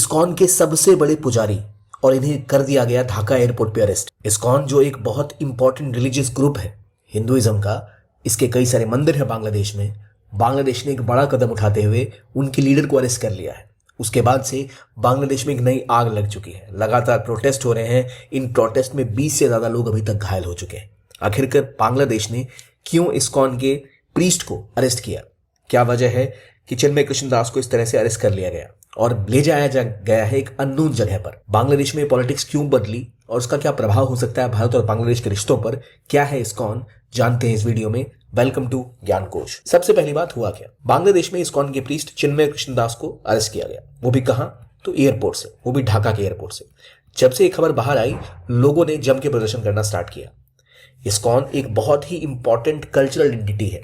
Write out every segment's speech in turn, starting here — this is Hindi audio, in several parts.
इस्कॉन के सबसे बड़े पुजारी और इन्हें कर दिया गया ढाका एयरपोर्ट पे अरेस्ट। इस्कॉन जो एक बहुत इंपॉर्टेंट रिलीजियस ग्रुप है हिंदुइज्म का, इसके कई सारे मंदिर है बांग्लादेश में। बांग्लादेश ने एक बड़ा कदम उठाते हुए उनके लीडर को अरेस्ट कर लिया है। उसके बाद से बांग्लादेश में एक नई आग लग चुकी है। लगातार प्रोटेस्ट हो रहे हैं। इन प्रोटेस्ट में 20 से ज्यादा लोग अभी तक घायल हो चुके हैं। आखिरकार बांग्लादेश ने क्यों इस्कॉन के प्रीस्ट को अरेस्ट किया? क्या वजह है कि चिन्मय कृष्णदास को इस तरह से अरेस्ट कर लिया गया और ले जाया गया है एक अननोन जगह पर? बांग्लादेश में पॉलिटिक्स क्यों बदली और उसका क्या प्रभाव हो सकता है भारत और बांग्लादेश के रिश्तों पर? क्या है इस्कॉन, जानते हैं इस वीडियो में। वेलकम टू ज्ञान कोश। सबसे पहली बात, हुआ क्या? बांग्लादेश में इस्कॉन के प्रीस्ट चिन्मय कृष्णदास को अरेस्ट किया गया, वो भी कहां? तो एयरपोर्ट से, वो भी ढाका के एयरपोर्ट से। जब से ये खबर बाहर आई, लोगों ने जम के प्रदर्शन करना स्टार्ट किया। इस्कॉन एक बहुत ही इंपॉर्टेंट कल्चरल एंटिटी है।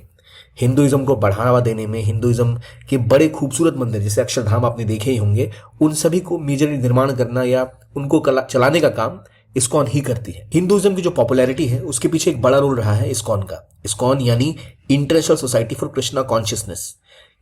हिंदुइज्म को बढ़ावा देने में, हिंदुइज्म के बड़े खूबसूरत मंदिर जैसे अक्षरधाम आपने देखे ही होंगे, उन सभी को मेजरली निर्माण करना या उनको चलाने का काम इस्कॉन ही करती है। हिंदुइज्म की जो पॉपुलैरिटी है उसके पीछे एक बड़ा रोल रहा है इस्कॉन का। इस्कॉन यानी international society for Krishna consciousness.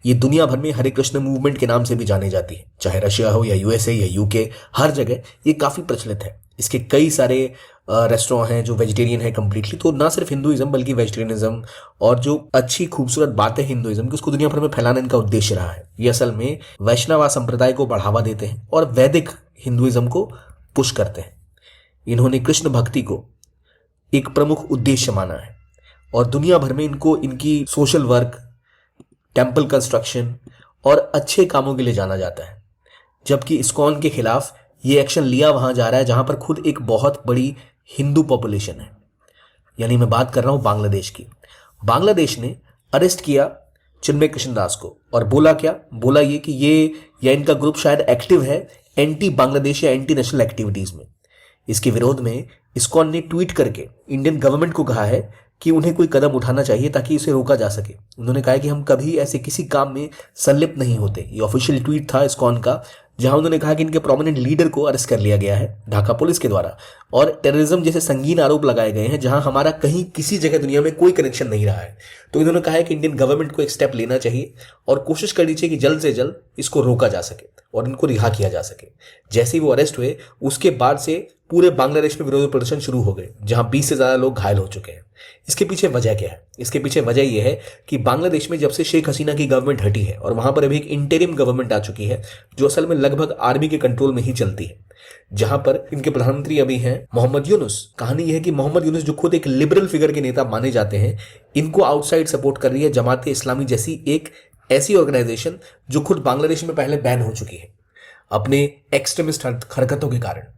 ये दुनिया भर में हरे कृष्ण मूवमेंट के नाम से भी जानी जाती है, चाहे रशिया हो या यूएसए या यूके, हर जगह ये काफी प्रचलित है। इसके कई सारे रेस्टोरेंट हैं जो वेजिटेरियन है कंप्लीटली। तो ना सिर्फ हिंदुइज्म बल्कि वेजिटेरियनिज्म और जो अच्छी खूबसूरत बातें हिंदुइज्म की, उसको दुनिया भर में फैलाने इनका उद्देश्य रहा है। ये असल में वैष्णव संप्रदाय को बढ़ावा देते हैं और वैदिक हिंदुइज्म को पुश करते हैं। इन्होंने कृष्ण भक्ति को एक प्रमुख उद्देश्य माना है और दुनिया भर में इनको इनकी सोशल वर्क, टेम्पल कंस्ट्रक्शन और अच्छे कामों के लिए जाना जाता है। जबकि इस्कॉन के खिलाफ ये एक्शन लिया वहां जा रहा है जहां पर खुद एक बहुत बड़ी हिंदू पॉपुलेशन है। यानी मैं बात कर रहा हूं बांग्लादेश की। बांग्लादेश ने अरेस्ट किया चिन्मय कृष्णदास को और बोला क्या? बोला ये कि ये या इनका ग्रुप शायद एक्टिव है एंटी बांग्लादेश या एंटी नेशनल एक्टिविटीज में। इसके विरोध में इस्कॉन ने ट्वीट करके इंडियन गवर्नमेंट को कहा है कि उन्हें कोई कदम उठाना चाहिए ताकि इसे रोका जा सके। उन्होंने कहा कि हम कभी ऐसे किसी काम में संलिप्त नहीं होते। ये ऑफिशियल ट्वीट था इस्कॉन का, जहां उन्होंने कहा कि इनके प्रोमिनेंट लीडर को अरेस्ट कर लिया गया है ढाका पुलिस के द्वारा और टेररिज्म जैसे संगीन आरोप लगाए गए हैं जहां हमारा कहीं किसी जगह दुनिया में कोई कनेक्शन नहीं रहा है। तो इन्होंने कहा है कि इंडियन गवर्नमेंट को एक स्टेप लेना चाहिए और कोशिश करनी चाहिए कि जल्द से जल्द इसको रोका जा सके और इनको रिहा किया जा सके। जैसे ही वो अरेस्ट हुए उसके बाद से पूरे बांग्लादेश में विरोध प्रदर्शन शुरू हो गए, जहां 20 से ज्यादा लोग घायल हो चुके हैं। इसके पीछे वजह क्या है? इसके पीछे वजह यह है कि बांग्लादेश में जब से शेख हसीना की गवर्नमेंट हटी है और वहां पर अभी एक इंटरिम गवर्नमेंट आ चुकी है जो असल में लगभग आर्मी के कंट्रोल में ही चलती है, जहां पर इनके प्रधानमंत्री अभी हैं मोहम्मद यूनुस। कहानी यह है कि मोहम्मद यूनुस जो खुद एक लिबरल फिगर के नेता माने जाते हैं, इनको आउटसाइड सपोर्ट कर रही है जमात इस्लामी जैसी एक ऐसी ऑर्गेनाइजेशन जो खुद बांग्लादेश में पहले बैन हो चुकी है अपने एक्सट्रीमिस्ट हरकतों के कारण।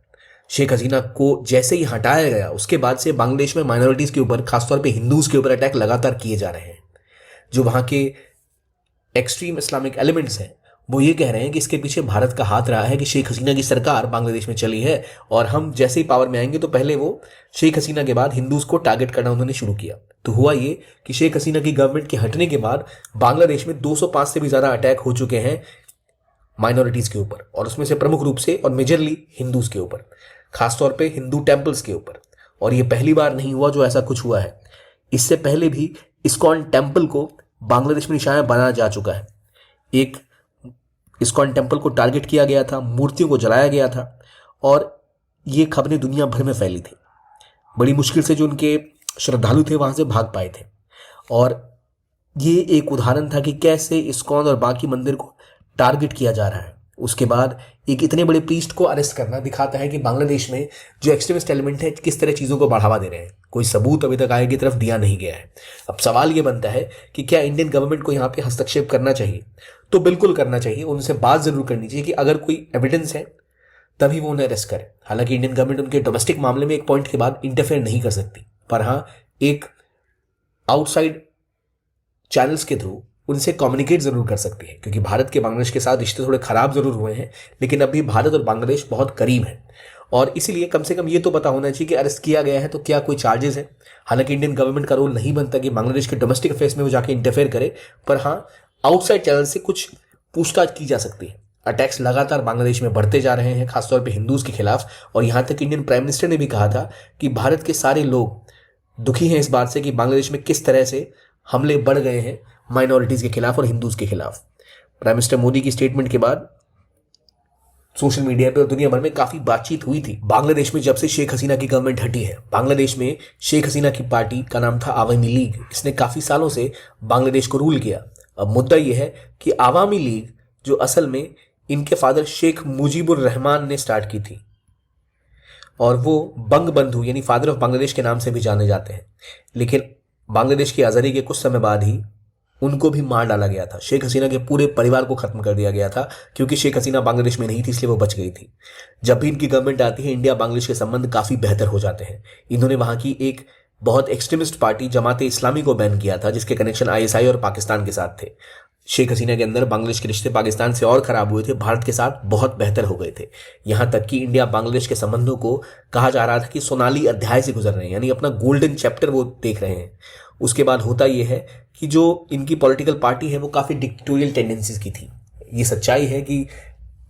शेख हसीना को जैसे ही हटाया गया उसके बाद से बांग्लादेश में माइनॉरिटीज के ऊपर, खासतौर पे हिंदूज के ऊपर अटैक लगातार किए जा रहे हैं। जो वहां के एक्सट्रीम इस्लामिक एलिमेंट्स हैं वो ये कह रहे हैं कि इसके पीछे भारत का हाथ रहा है कि शेख हसीना की सरकार बांग्लादेश में चली है और हम जैसे ही पावर में आएंगे तो पहले वो शेख हसीना के बाद हिंदूज को टारगेट करना उन्होंने शुरू किया। तो हुआ ये कि शेख हसीना की गवर्नमेंट के हटने के बाद बांग्लादेश में 205 से भी ज्यादा अटैक हो चुके हैं माइनॉरिटीज के ऊपर, और उसमें से प्रमुख रूप से और मेजरली हिंदूज के ऊपर, खासतौर पे हिंदू टेम्पल्स के ऊपर। और ये पहली बार नहीं हुआ जो ऐसा कुछ हुआ है। इससे पहले भी इस्कॉन टेम्पल को बांग्लादेश में निशाना बनाया जा चुका है। एक इस्कॉन टेम्पल को टारगेट किया गया था, मूर्तियों को जलाया गया था और ये खबरें दुनिया भर में फैली थी। बड़ी मुश्किल से जो उनके श्रद्धालु थे वहां से भाग पाए थे। और ये एक उदाहरण था कि कैसे इस्कॉन और बाकी मंदिर को टारगेट किया जा रहा है। उसके बाद एक इतने बड़े प्रीस्ट को अरेस्ट करना दिखाता है कि बांग्लादेश में जो एक्सट्रीमिस्ट एलिमेंट है किस तरह चीजों को बढ़ावा दे रहे हैं। कोई सबूत अभी तक आगे की तरफ दिया नहीं गया है। अब सवाल ये बनता है कि क्या इंडियन गवर्नमेंट को यहाँ पे हस्तक्षेप करना चाहिए? तो बिल्कुल करना चाहिए। उनसे बात जरूर करनी चाहिए कि अगर कोई एविडेंस है तभी वो उन्हें अरेस्ट करे। हालांकि इंडियन गवर्नमेंट उनके डोमेस्टिक मामले में एक पॉइंट के बाद इंटरफेयर नहीं कर सकती, पर हाँ एक आउटसाइड चैनल्स के थ्रू उनसे कम्युनिकेट जरूर कर सकती है, क्योंकि भारत के बांग्लादेश के साथ रिश्ते थोड़े खराब जरूर हुए हैं लेकिन अभी भारत और बांग्लादेश बहुत करीब है। और इसीलिए कम से कम ये तो पता होना चाहिए कि अरेस्ट किया गया है तो क्या कोई चार्जेस है। हालांकि इंडियन गवर्नमेंट का रोल नहीं बनता कि बांग्लादेश के डोमेस्टिक अफेयर्स में वो जाके इंटरफेयर करे, पर हाँ आउटसाइड चैनल से कुछ पूछताछ की जा सकती है। अटैक्स लगातार बांग्लादेश में बढ़ते जा रहे हैं, खासतौर पर हिंदूज के खिलाफ। और यहां तक इंडियन प्राइम मिनिस्टर ने भी कहा था कि भारत के सारे लोग दुखी हैं इस बात से कि बांग्लादेश में किस तरह से हमले बढ़ गए हैं माइनॉरिटीज के खिलाफ और हिंदूज के खिलाफ। प्राइम मिनिस्टर मोदी की स्टेटमेंट के बाद सोशल मीडिया पे और दुनिया भर में काफी बातचीत हुई थी। बांग्लादेश में जब से शेख हसीना की गवर्नमेंट हटी है, बांग्लादेश में शेख हसीना की पार्टी का नाम था आवामी लीग। इसने काफी सालों से बांग्लादेश को रूल किया। अब मुद्दा यह है कि आवामी लीग जो असल में इनके फादर शेख मुजीबुर रहमान ने स्टार्ट की थी और वो बंग बंधु यानी फादर ऑफ बांग्लादेश के नाम से भी जाने जाते हैं, लेकिन बांग्लादेश की आज़ादी के कुछ समय बाद ही उनको भी मार डाला गया था। शेख हसीना के पूरे परिवार को खत्म कर दिया गया था क्योंकि शेख हसीना बांग्लादेश में नहीं थी, इसलिए वो बच गई थी। जब भी इनकी गवर्नमेंट आती है, इंडिया बांग्लादेश के संबंध काफी बेहतर हो जाते हैं। इन्होंने वहां की एक बहुत एक्सट्रीमिस्ट पार्टी जमात इस्लामी को बैन किया था, जिसके कनेक्शन आईएसआई और पाकिस्तान के साथ थे। शेख हसीना के अंदर बांग्लादेश के रिश्ते पाकिस्तान से और खराब हुए थे, भारत के साथ बहुत बेहतर हो गए थे। यहां तक कि इंडिया बांग्लादेश के संबंधों को कहा जा रहा था कि सोनाली अध्याय से गुजर रहे हैं, यानी अपना गोल्डन चैप्टर वो देख रहे हैं। उसके बाद होता यह है कि जो इनकी पॉलिटिकल पार्टी है वो काफी डिक्टेटोरियल टेंडेंसीज की थी। ये सच्चाई है कि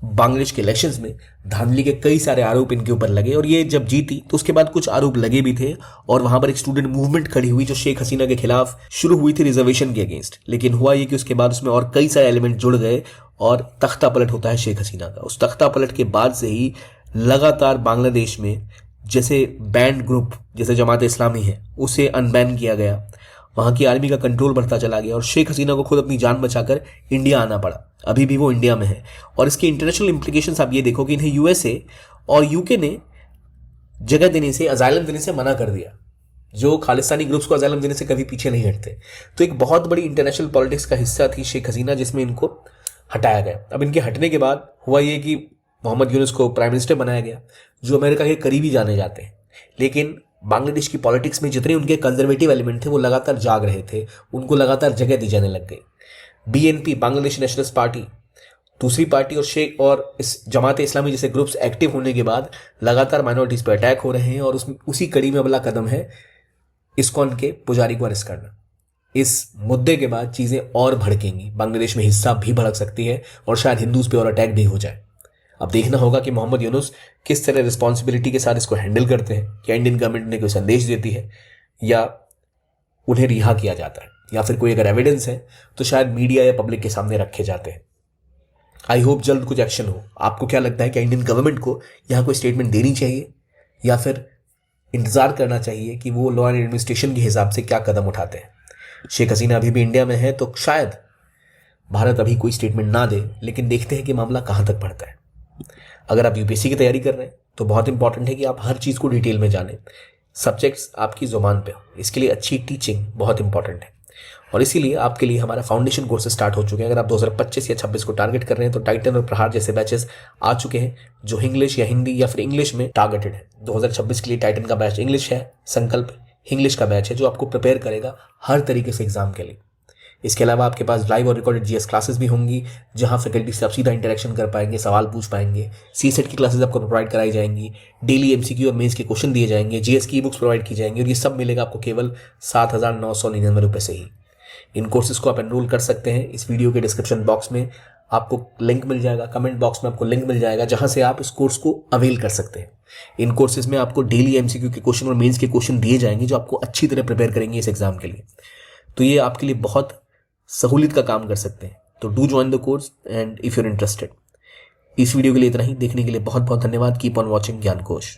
बांग्लादेश के इलेक्शंस में धांधली के कई सारे आरोप इनके ऊपर लगे और ये जब जीती तो उसके बाद कुछ आरोप लगे भी थे और वहां पर एक स्टूडेंट मूवमेंट खड़ी हुई जो शेख हसीना के खिलाफ शुरू हुई थी रिजर्वेशन के अगेंस्ट। लेकिन हुआ ये कि उसके बाद उसमें और कई सारे एलिमेंट जुड़ गए और तख्ता पलट होता है शेख हसीना का। उस तख्ता पलट के बाद से ही लगातार बांग्लादेश में जैसे बैंड ग्रुप जैसे जमात इस्लामी है उसे अनबैन किया गया, वहां की आर्मी का कंट्रोल बढ़ता चला गया और शेख हसीना को खुद अपनी जान बचाकर इंडिया आना पड़ा। अभी भी वो इंडिया में है और इसके इंटरनेशनल इंप्लीकेशंस आप ये देखो कि इन्हें यूएसए और यूके ने जगह देने से, अजाइलम देने से मना कर दिया, जो खालिस्तानी ग्रुप्स को अजाइलम देने से कभी पीछे नहीं हटते। तो एक बहुत बड़ी इंटरनेशनल पॉलिटिक्स का हिस्सा थी शेख हसीना, जिसमें इनको हटाया गया। अब इनके हटने के बाद हुआ ये कि मोहम्मद यूनुस को प्राइम मिनिस्टर बनाया गया, जो अमेरिका के करीबी जाने जाते हैं। लेकिन बांग्लादेश की पॉलिटिक्स में जितने उनके कंजर्वेटिव एलिमेंट थे वो लगातार जाग रहे थे, उनको लगातार जगह दी जाने लग गई। बीएनपी बांग्लादेश नेशनलिस्ट पार्टी दूसरी पार्टी और शेख और इस जमात इस्लामी जैसे ग्रुप्स एक्टिव होने के बाद लगातार माइनॉरिटीज पर अटैक हो रहे हैं और उसी कड़ी में अगला कदम है इस्कॉन के पुजारी को अरेस्ट करना। इस मुद्दे के बाद चीजें और भड़केंगी, बांग्लादेश में हिस्सा भी भड़क सकती है और शायद हिंदूज पे और अटैक भी हो जाए। अब देखना होगा कि मोहम्मद यूनुस किस तरह रिस्पॉन्सिबिलिटी के साथ इसको हैंडल करते हैं। क्या इंडियन गवर्नमेंट ने कोई संदेश देती है या उन्हें रिहा किया जाता है, या फिर कोई अगर एविडेंस है तो शायद मीडिया या पब्लिक के सामने रखे जाते हैं। आई होप जल्द कुछ एक्शन हो। आपको क्या लगता है कि इंडियन गवर्नमेंट को यहाँ कोई स्टेटमेंट देनी चाहिए या फिर इंतजार करना चाहिए कि वो लॉ एंड एडमिनिस्ट्रेशन के हिसाब से क्या कदम उठाते हैं? शेख हसीना अभी भी इंडिया में है तो शायद भारत अभी कोई स्टेटमेंट ना दे, लेकिन देखते हैं कि मामला कहाँ तक बढ़ता है। अगर आप यूपीएससी की तैयारी कर रहे हैं तो बहुत इंपॉर्टेंट है कि आप हर चीज़ को डिटेल में जानें, सब्जेक्ट्स आपकी जुबान पे हो। इसके लिए अच्छी टीचिंग बहुत इंपॉर्टेंट है और इसीलिए आपके लिए हमारा फाउंडेशन कोर्सेज स्टार्ट हो चुके हैं। अगर आप 2025 या 26 को टारगेट कर रहे हैं तो टाइटन और प्रहार जैसे बैचेस आ चुके हैं जो इंग्लिश या हिंदी या फिर इंग्लिश में टारगेटेड है। 2026 के लिए टाइटन का बैच इंग्लिश है, संकल्प इंग्लिश का बैच है जो आपको प्रिपेयर करेगा हर तरीके से एग्जाम के लिए। इसके अलावा आपके पास लाइव और रिकॉर्डेड जीएस क्लासेस भी होंगी जहां फैकल्टी से आप सीधा इंटरेक्शन कर पाएंगे, सवाल पूछ पाएंगे। सीसेट की क्लासेस आपको प्रोवाइड कराई जाएंगी, डेली एमसीक्यू और मेंस के क्वेश्चन दिए जाएंगे, जीएस की बुक्स प्रोवाइड की जाएंगी और ये सब मिलेगा आपको केवल 7,999 रुपये से ही। इन कोर्सेज को आप एनरोल कर सकते हैं। इस वीडियो के डिस्क्रिप्शन बॉक्स में आपको लिंक मिल जाएगा, कमेंट बॉक्स में आपको लिंक मिल जाएगा जहां से आप इस कोर्स को अवेल कर सकते हैं। इन कोर्सेज में आपको डेली एमसीक्यू के क्वेश्चन और मेंस के क्वेश्चन दिए जाएंगे जो आपको अच्छी तरह प्रिपेयर करेंगे इस एग्जाम के लिए। तो ये आपके लिए बहुत सहूलियत का काम कर सकते हैं। तो do join the course and if you are interested. इस वीडियो के लिए इतना ही। देखने के लिए बहुत बहुत धन्यवाद। कीप ऑन वॉचिंग ज्ञान कोश।